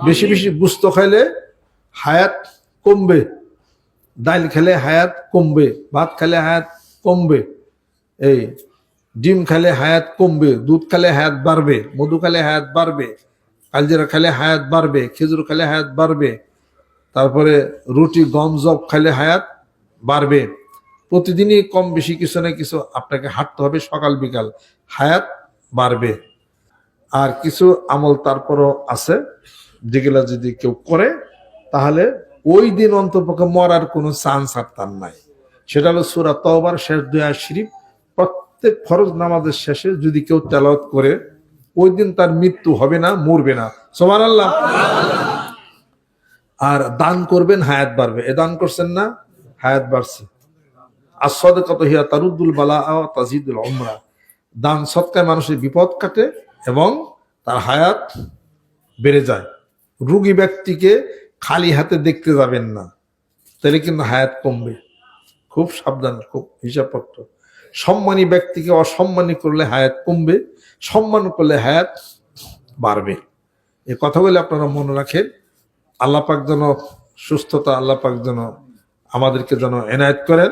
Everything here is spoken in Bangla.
বেশি বেশি গোস্ত খাইলে হায়াত কমবে, ডাল খেলে হায়াত কমবে, ভাত খেলে হায়াত কমবে, এই ডিম খেলে হায়াত কমবে, দুধ খেলে হায়াত বাড়বে, মধু খেলে হায়াত বাড়বে, কালজিরা খেলে হায়াত বাড়বে, খেজুর খেলে হায়াত বাড়বে, তারপরে রুটি গম জব খেলে হায়াত বাড়বে। প্রতিদিনই কম বেশি কিছু না কিছু আপনাকে হাঁটতে হবে, সকাল বিকাল, হায়াত বাড়বে। আর কিছু আমল তারপরও আছে যেগুলা যদি কেউ করে তাহলে ওই দিন অন্তপক্ষে মরার কোনো চান্স আর তার নাই। সেটা হলো সূরা তাওবার শেষ দুই আয়াত শরীফ। প্রত্যেক ফরজ নামাজের শেষে যদি কেউ তেলাওয়াত করে ওই দিন তার মৃত্যু হবে না, মরবে না। সুবহানাল্লাহ। আর দান করবেন, হায়াত বাড়বে। এ দান করছেন না, হায়াত বাড়ছে। আর সাদাকাতু হিয়া তারুদ্দুল বালা ওয়া তাজিদুল উমরা। দান সৎকায় মানুষের বিপদ কাটে এবং তার হায়াত বেড়ে যায়। রোগী ব্যক্তিকে খালি হাতে দেখতে যাবেন না, তাহলে কিন্তু হায়াত কমবে। খুব সাবধান, খুব হিসাবপত্র। সম্মানী ব্যক্তিকে অসম্মানী করলে হায়াত কমবে, সম্মান করলে হায়াত বাড়বে। এই কথাগুলো আপনারা মনে রাখেন। আল্লাহ পাক যেন সুস্থতা, আল্লাহ পাক যেন আমাদেরকে যেন এনায়েত করেন।